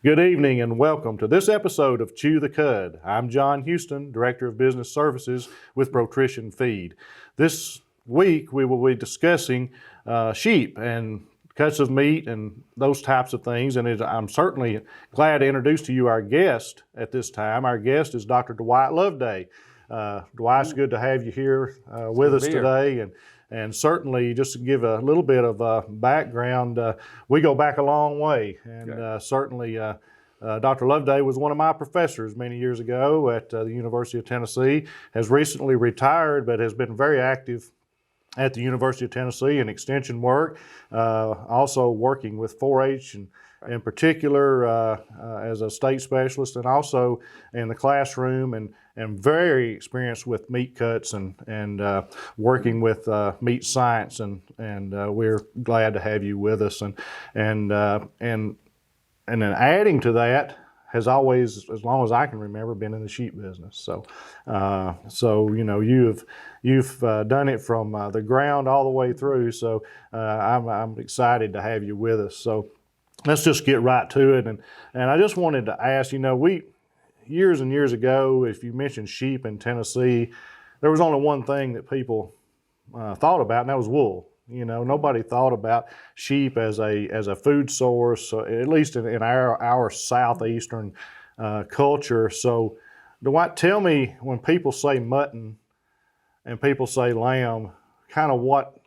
Good evening and welcome to this episode of Chew the Cud. I'm John Houston, Director of Business Services with ProTrition Feed. This week we will be discussing sheep and cuts of meat and those types of things. And I'm certainly glad to introduce to you our guest at this time. Our guest is Dr. Dwight Loveday. Dwight, it's good to have you here with us today. And certainly, just to give a little bit of background, we go back a long way. And certainly, Dr. Loveday was one of my professors many years ago at the University of Tennessee, has recently retired, but has been very active at the University of Tennessee in extension work, also working with 4-H and in particular as a state specialist, and also in the classroom, and very experienced with meat cuts and working with meat science, and we're glad to have you with us. And then adding to that, has always, as long as I can remember, been in the sheep business. So you know, you've done it from the ground all the way through. So I'm excited to have you with us. So let's just get right to it. And I just wanted to ask, you know, years and years ago, if you mentioned sheep in Tennessee, there was only one thing that people thought about, and that was wool. You know, nobody thought about sheep as a food source, at least in our southeastern culture. So, Dwight, tell me, when people say mutton and people say lamb, kind of what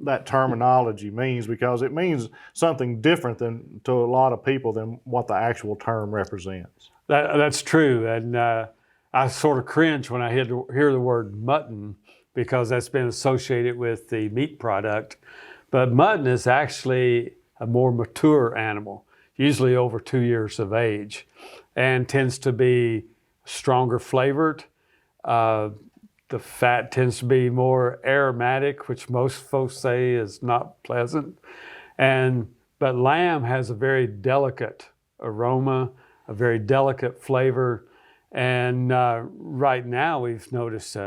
that terminology means, because it means something different to a lot of people than what the actual term represents. That's true, and I sort of cringe when I hear the word mutton, because that's been associated with the meat product. But mutton is actually a more mature animal, usually over 2 years of age, and tends to be stronger flavored. The fat tends to be more aromatic, which most folks say is not pleasant. But lamb has a very delicate aroma, a very delicate flavor. And right now we've noticed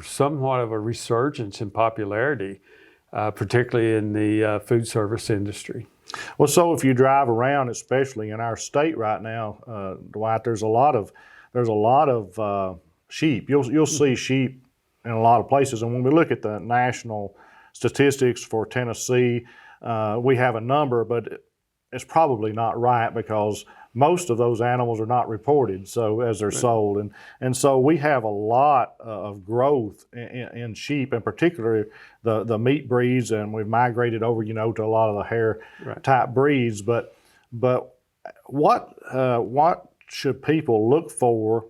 somewhat of a resurgence in popularity, particularly in the food service industry. Well, so if you drive around, especially in our state right now, Dwight, there's a lot of sheep. You'll see sheep in a lot of places. And when we look at the national statistics for Tennessee, we have a number, but it's probably not right, because most of those animals are not reported as they're sold. And so we have a lot of growth in sheep, in particular the meat breeds, and we've migrated over, you know, to a lot of the hair type breeds. But what should people look for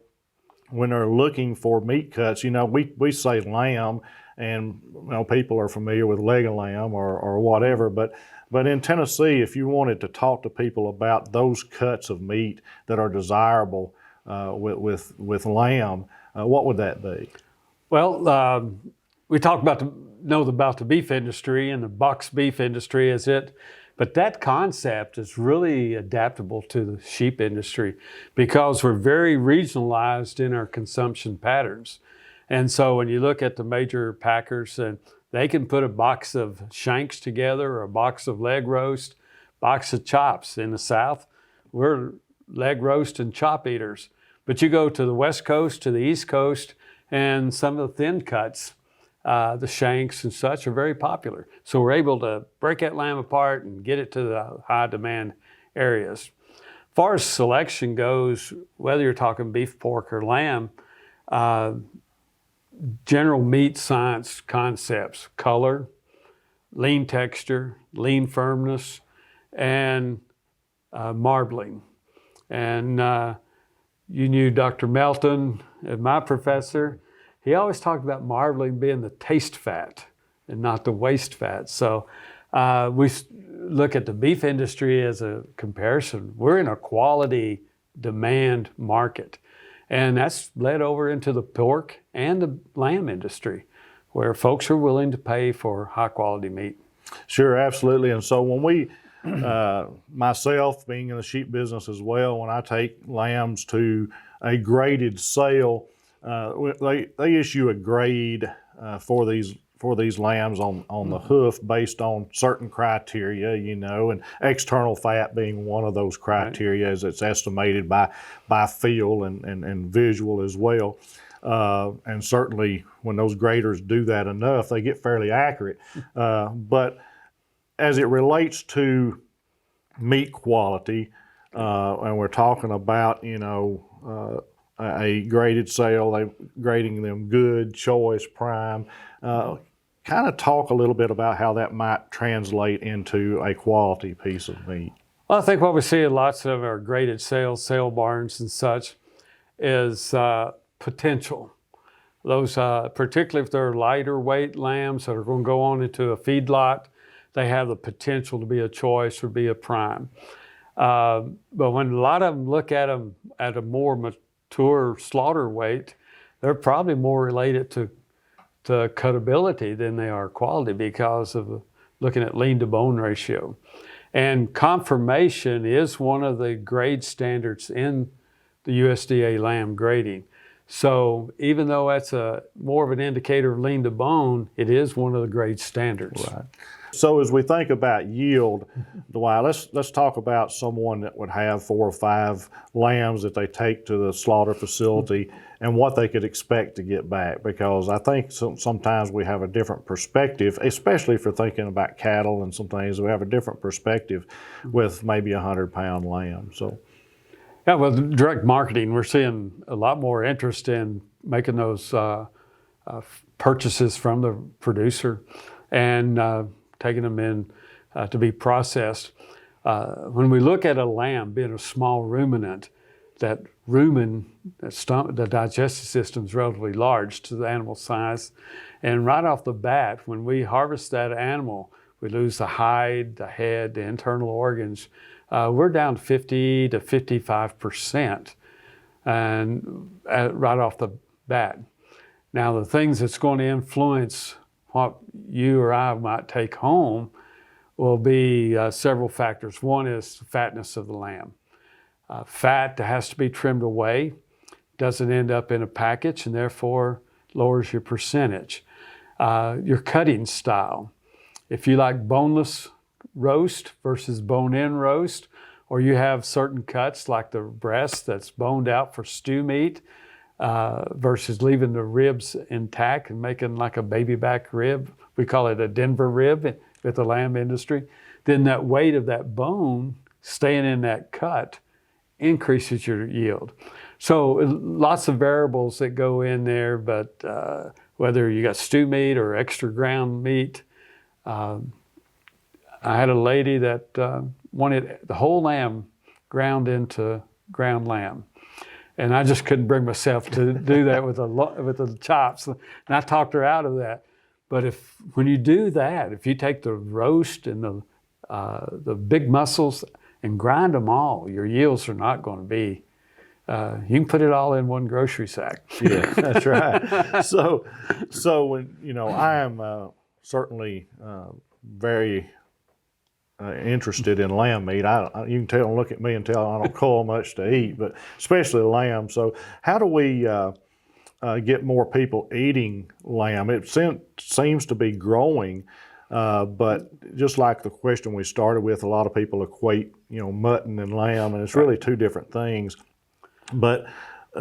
when they're looking for meat cuts? You know, we say lamb, and you know, people are familiar with leg of lamb or whatever, but in Tennessee, if you wanted to talk to people about those cuts of meat that are desirable with lamb, what would that be? Well, we talk about the beef industry and the box beef industry as it, but that concept is really adaptable to the sheep industry, because we're very regionalized in our consumption patterns. And so when you look at the major packers, and they can put a box of shanks together, or a box of leg roast, box of chops. In the South, we're leg roast and chop eaters. But you go to the West Coast, to the East Coast, and some of the thin cuts, the shanks and such, are very popular. So we're able to break that lamb apart and get it to the high demand areas. As far as selection goes, whether you're talking beef, pork, or lamb, general meat science concepts: color, lean texture, lean firmness, and marbling. And you knew Dr. Melton, my professor. He always talked about marbling being the taste fat and not the waste fat. So we look at the beef industry as a comparison. We're in a quality demand market. And that's led over into the pork and the lamb industry, where folks are willing to pay for high quality meat. Sure, absolutely. And so when we, myself being in the sheep business as well, when I take lambs to a graded sale, they issue a grade for these for these lambs on the hoof based on certain criteria, and external fat being one of those criteria, as it's estimated by feel and visual as well. And certainly when those graders do that enough, they get fairly accurate. But as it relates to meat quality, and we're talking about, a graded sale, they grading them good, choice, prime, kind of talk a little bit about how that might translate into a quality piece of meat. Well, I think what we see in lots of our graded sales, sale barns and such, is potential. Those, particularly if they're lighter weight lambs that are going to go on into a feedlot, they have the potential to be a choice or be a prime. But when a lot of them look at them at a more mature slaughter weight, they're probably more related to cutability than they are quality because of looking at lean to bone ratio. And conformation is one of the grade standards in the USDA lamb grading. So even though that's more of an indicator of lean to bone, it is one of the grade standards. Right. So as we think about yield, Dwight, let's talk about someone that would have 4 or 5 lambs that they take to the slaughter facility and what they could expect to get back, because I think sometimes we have a different perspective, especially if you're thinking about cattle and some things. We have a different perspective with maybe 100-pound lamb. So. Yeah, with direct marketing, we're seeing a lot more interest in making those purchases from the producer and taking them in to be processed. When we look at a lamb being a small ruminant, that rumen, the digestive system is relatively large to the animal size. And right off the bat, when we harvest that animal, we lose the hide, the head, the internal organs. We're down 50 to 55%, and right off the bat. Now, the things that's going to influence what you or I might take home will be several factors. One is the fatness of the lamb. Fat that has to be trimmed away doesn't end up in a package and therefore lowers your percentage. Your cutting style. If you like boneless roast versus bone-in roast, or you have certain cuts like the breast that's boned out for stew meat versus leaving the ribs intact and making like a baby back rib, we call it a Denver rib with the lamb industry, then that weight of that bone staying in that cut increases your yield. So lots of variables that go in there, but whether you got stew meat or extra ground meat, I had a lady that wanted the whole lamb ground into ground lamb. And I just couldn't bring myself to do that with the chops. And I talked her out of that. But when you do that, if you take the roast and the big muscles and grind them all, your yields are not going to be, you can put it all in one grocery sack. Yeah, that's right. So when, I am certainly very interested in lamb meat. You can tell and look at me and tell I don't call much to eat, but especially lamb. So how do we get more people eating lamb? It seems to be growing, but just like the question we started with, a lot of people equate mutton and lamb, and it's really two different things. But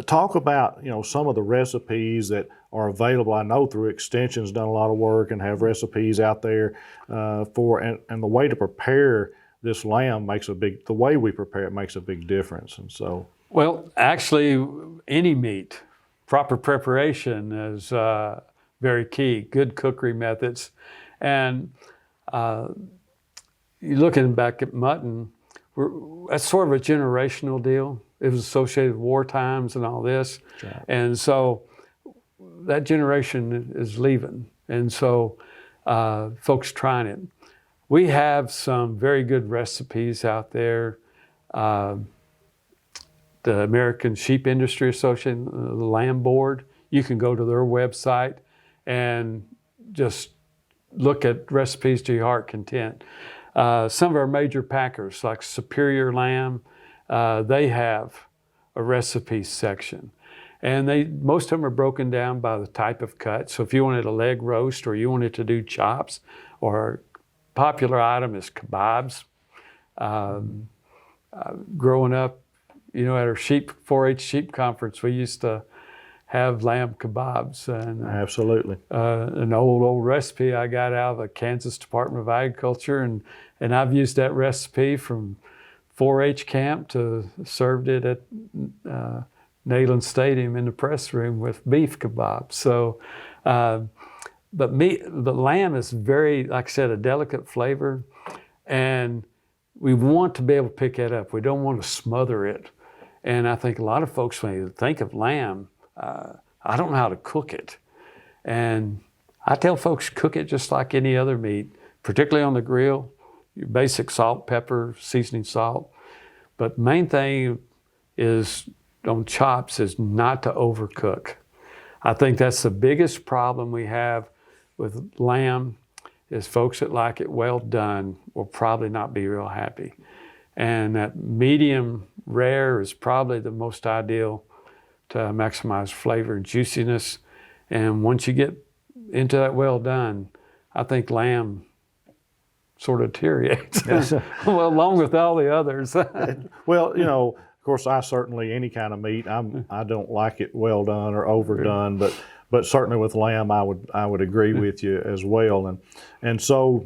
talk about some of the recipes that are available. I know through Extension's done a lot of work and have recipes out there and the way to prepare this lamb the way we prepare it makes a big difference. And so, well, actually, any meat, proper preparation is very key. Good cookery methods, and looking back at mutton, that's sort of a generational deal. It was associated with war times and all this. Right. And so that generation is leaving. And so folks trying it. We have some very good recipes out there. The American Sheep Industry Association, the Lamb Board, you can go to their website and just look at recipes to your heart content. Some of our major packers like Superior Lamb, they have a recipe section. And most of them are broken down by the type of cut. So if you wanted a leg roast or you wanted to do chops, or popular item is kebabs. Growing up, at our 4-H sheep conference, we used to have lamb kebabs. And Absolutely. an old recipe I got out of the Kansas Department of Agriculture, and I've used that recipe from 4-H camp to served it at Neyland Stadium in the press room with beef kebabs. So, but lamb is very, like I said, a delicate flavor, and we want to be able to pick that up. We don't want to smother it. And I think a lot of folks, when they think of lamb, I don't know how to cook it. And I tell folks, cook it just like any other meat, particularly on the grill. Your basic salt, pepper, seasoning salt. But the main thing is on chops is not to overcook. I think that's the biggest problem we have with lamb, is folks that like it well done will probably not be real happy. And that medium rare is probably the most ideal to maximize flavor and juiciness. And once you get into that well done, I think lamb sort of deteriorates, well, along with all the others. Well, of course, any kind of meat, I don't like it well done or overdone, but certainly with lamb, I would agree with you as well. And so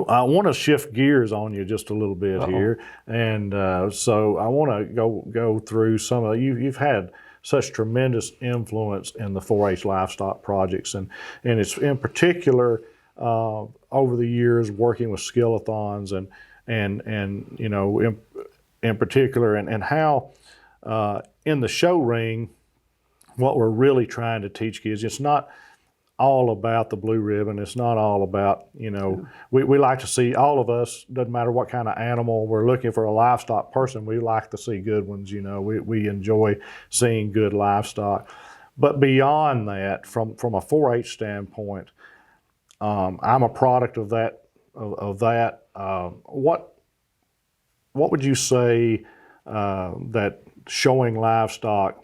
I want to shift gears on you just a little bit here, and so I want to go through some of you've had such tremendous influence in the 4-H livestock projects, and it's in particular over the years working with skillathons and in particular, and how in the show ring, what we're really trying to teach kids, it's not all about the blue ribbon. It's not all about, we like to see, all of us, doesn't matter what kind of animal we're looking for, a livestock person, we like to see good ones. We enjoy seeing good livestock. But beyond that, from a 4-H standpoint, I'm a product of that. What would you say that showing livestock,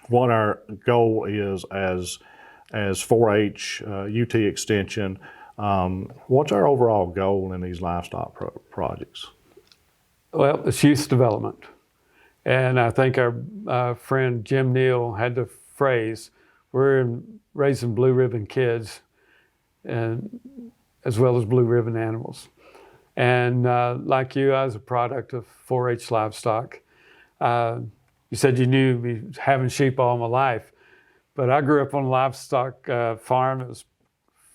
what our goal is as 4-H UT Extension, what's our overall goal in these livestock projects? Well, it's youth development. And I think our friend Jim Neal had the phrase, we're raising blue ribbon kids, and as well as blue ribbon animals. And like you, I was a product of 4-H livestock. You said you knew me having sheep all my life, but I grew up on a livestock farm that was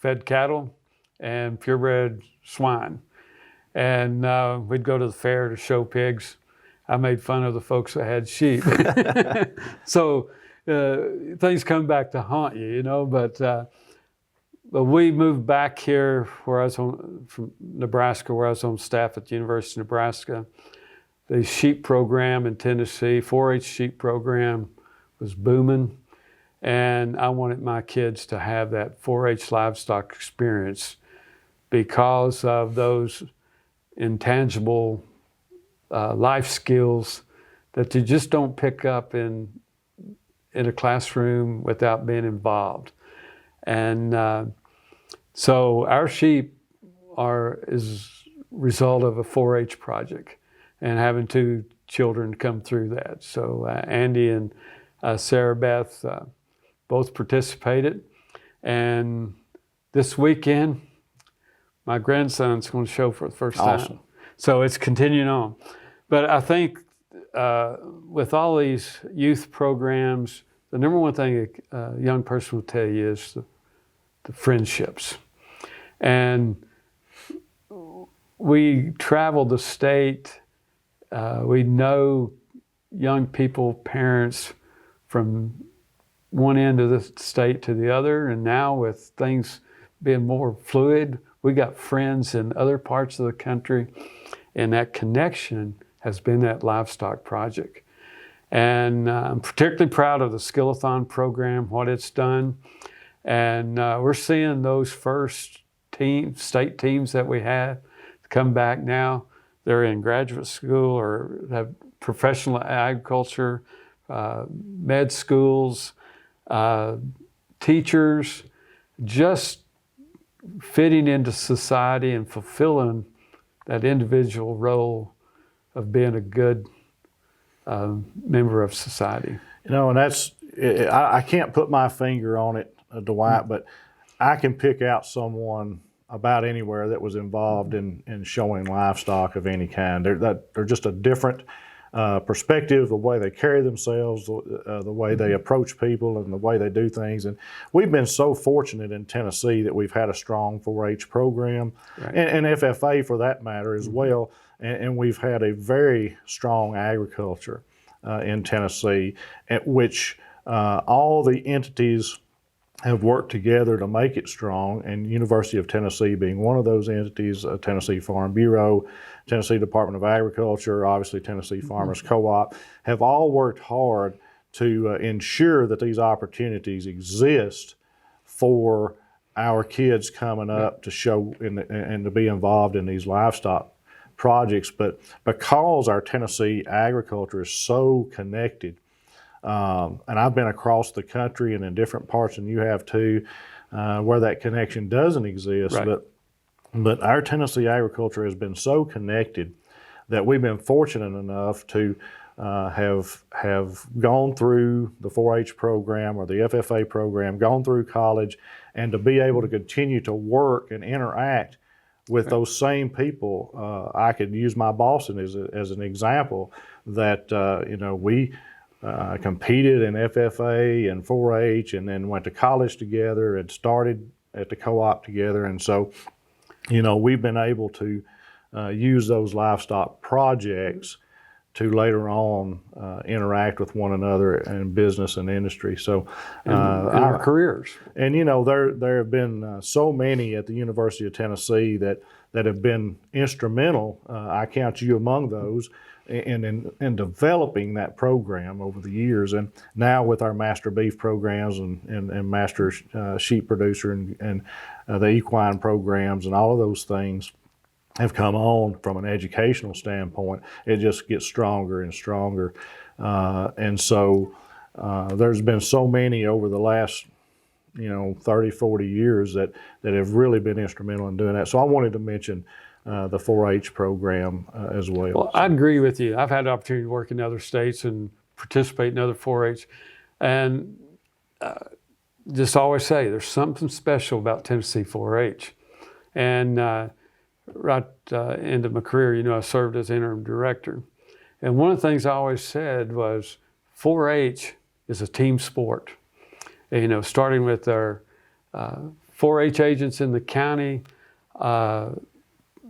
fed cattle and purebred swine. And we'd go to the fair to show pigs. I made fun of the folks that had sheep. So things come back to haunt you, but we moved back here from Nebraska, where I was on staff at the University of Nebraska. The sheep program in Tennessee, 4-H sheep program, was booming. And I wanted my kids to have that 4-H livestock experience because of those intangible life skills that you just don't pick up in a classroom without being involved. And so our sheep is a result of a 4-H project and having 2 children come through that. So Andy and Sarah Beth both participated. And this weekend, my grandson's going to show for the first time. Awesome. So it's continuing on. But I think with all these youth programs, the number one thing a young person will tell you is the friendships. And we travel the state. We know young people, parents from one end of the state to the other. And now with things being more fluid, we got friends in other parts of the country. And that connection has been that livestock project. And I'm particularly proud of the Skillathon program, what it's done. And we're seeing those first state teams that we had come back now. They're in graduate school or have professional agriculture, med schools, teachers, just fitting into society and fulfilling that individual role of being a good member of society. And I can't put my finger on it, Dwight, but I can pick out someone about anywhere that was involved in showing livestock of any kind. They're just a different perspective, the way they carry themselves, the way they approach people, and the way they do things. And we've been so fortunate in Tennessee that we've had a strong 4-H program, Right. and FFA for that matter as well. And we've had a very strong agriculture in Tennessee, at which all the entities have worked together to make it strong, and University of Tennessee being one of those entities, Tennessee Farm Bureau, Tennessee Department of Agriculture, obviously Tennessee Farmers Co-op, have all worked hard to ensure that these opportunities exist for our kids coming up to show and to be involved in these livestock projects. But because our Tennessee agriculture is so connected, and I've been across the country and in different parts, and you have too, where that connection doesn't exist. Right. But our Tennessee agriculture has been so connected that we've been fortunate enough to have gone through the 4-H program or the FFA program, gone through college, and to be able to continue to work and interact with those same people. I could use my boss as an example that, we competed in FFA and 4-H, and then went to college together and started at the co-op together. And so, we've been able to use those livestock projects to later on interact with one another in business and industry. So, in our careers. And there have been so many at the University of Tennessee that have been instrumental. I count you among those in developing that program over the years. And now with our master beef programs and master sheep producer and the equine programs and all of those things have come on from an educational standpoint, it just gets stronger and stronger. And so there's been so many over the last 30, 40 years that have really been instrumental in doing that. So I wanted to mention the 4-H program as well. Well, I agree with you. I've had the opportunity to work in other states and participate in other 4-H. And just always say there's something special about Tennessee 4-H. And right into my career, I served as interim director. And one of the things I always said was 4-H is a team sport. Starting with our 4-H agents in the county,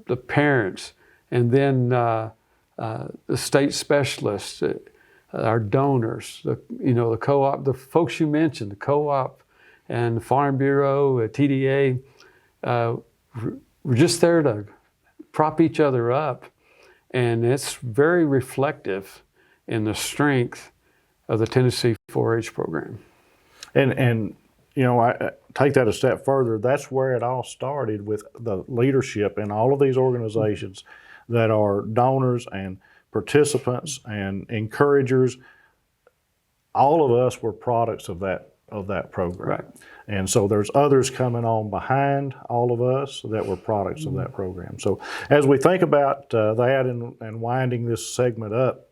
the parents, and then the state specialists, our donors, the co-op, the folks you mentioned, the co-op and the Farm Bureau, TDA, we're just there to prop each other up. And it's very reflective in the strength of the Tennessee 4-H program. And I take that a step further. That's where it all started, with the leadership in all of these organizations that are donors and participants and encouragers. All of us were products of that program. Right. And so there's others coming on behind all of us that were products of that program. So as we think about that and winding this segment up,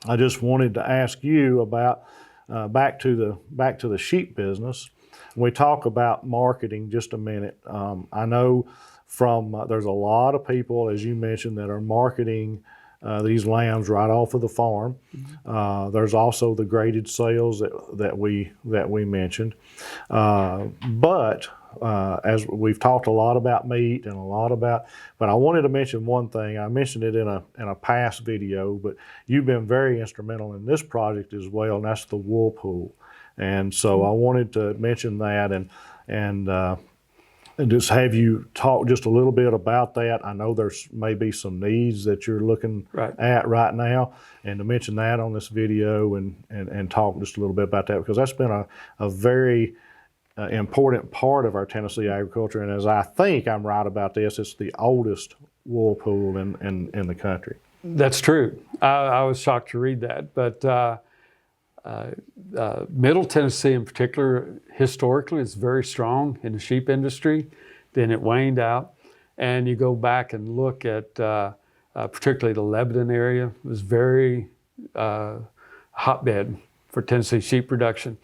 I just wanted to ask you about back to the sheep business. We talk about marketing just a minute. I know from there's a lot of people, as you mentioned, that are marketing these lambs right off of the farm. There's also the graded sales that we mentioned. But as we've talked a lot about meat and but I wanted to mention one thing. I mentioned it in a past video, but you've been very instrumental in this project as well, and that's the wool pool. And so I wanted to mention that and just have you talk just a little bit about that. I know there's maybe some needs that you're looking at right now, and to mention that on this video and talk just a little bit about that, because that's been a very important part of our Tennessee agriculture. And as I think I'm right about this, it's the oldest wool pool in the country. That's true. I was shocked to read that, but Middle Tennessee in particular, historically, is very strong in the sheep industry. Then it waned out. And you go back and look at particularly the Lebanon area, it was very hotbed for Tennessee sheep production.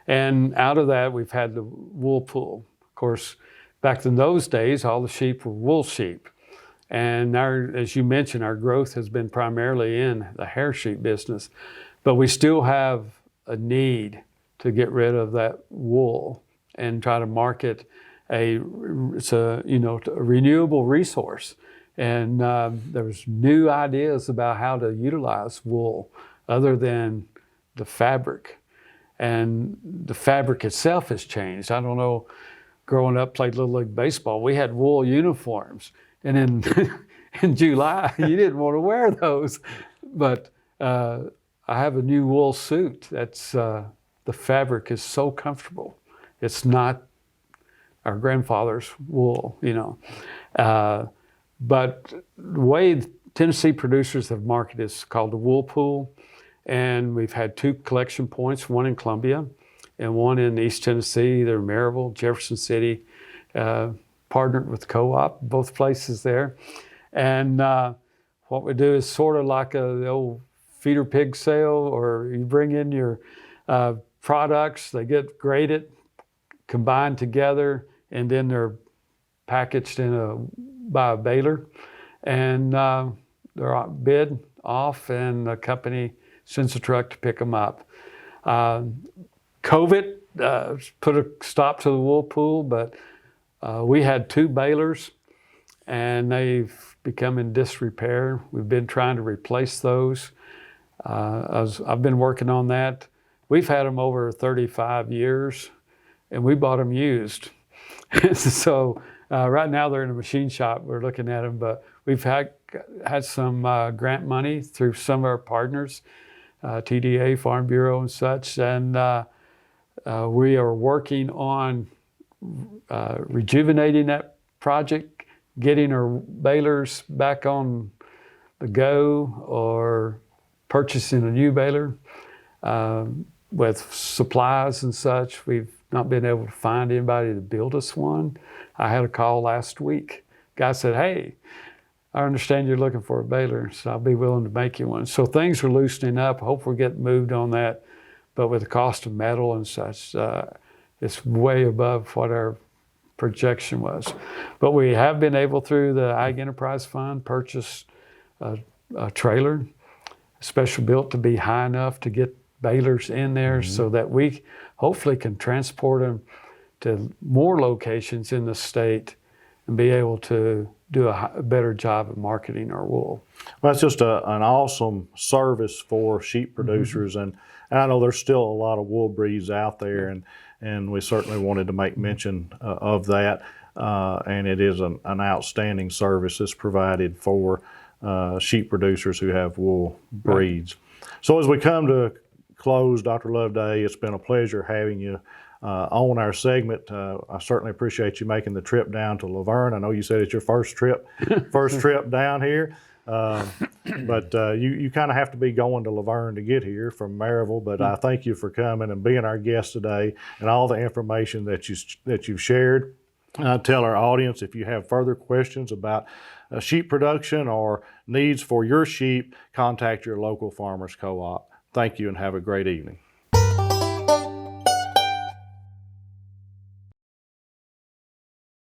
And out of that, we've had the wool pool. Of course, back in those days, all the sheep were wool sheep. And as you mentioned, our growth has been primarily in the hair sheep business. But we still have a need to get rid of that wool and try to market it's a renewable resource. And there's new ideas about how to utilize wool other than the fabric. And the fabric itself has changed. I don't know, growing up, played Little League Baseball, we had wool uniforms. And in July, you didn't want to wear those. But I have a new wool suit. That's the fabric is so comfortable. It's not our grandfather's wool, But the way Tennessee producers have marketed is called the wool pool. And we've had 2 collection points, one in Columbia and one in East Tennessee. They're Maryville, Jefferson City, partnered with co-op, both places there. And what we do is sort of like the old feeder pig sale, or you bring in your products, they get graded, combined together, and then they're packaged by a baler. And they're bid off, and the company sends a truck to pick them up. COVID put a stop to the wool pool, but we had 2 balers, and they've become in disrepair. We've been trying to replace those. I've been working on that. We've had them over 35 years, and we bought them used. So right now they're in a machine shop. We're looking at them, but we've had some grant money through some of our partners, TDA, Farm Bureau and such, and we are working on rejuvenating that project, getting our balers back on the go, or purchasing a new baler with supplies and such. We've not been able to find anybody to build us one. I had a call last week. Guy said, "Hey, I understand you're looking for a baler, so I'll be willing to make you one." So things are loosening up. Hope we're getting moved on that. But with the cost of metal and such, it's way above what our projection was. But we have been able, through the Ag Enterprise Fund, purchase a trailer, special built to be high enough to get balers in there, so that we hopefully can transport them to more locations in the state and be able to do a better job of marketing our wool. Well, it's just an awesome service for sheep producers, and I know there's still a lot of wool breeds out there, and we certainly wanted to make mention of that. And it is an outstanding service that's provided for sheep producers who have wool breeds. Right. So as we come to close, Dr. Loveday, it's been a pleasure having you on our segment. I certainly appreciate you making the trip down to Laverne. I know you said it's your first trip down here. But you kind of have to be going to Laverne to get here from Maryville. But I thank you for coming and being our guest today, and all the information that you've shared. I tell our audience, if you have further questions about sheep production or needs for your sheep, contact your local farmers co-op. Thank you and have a great evening.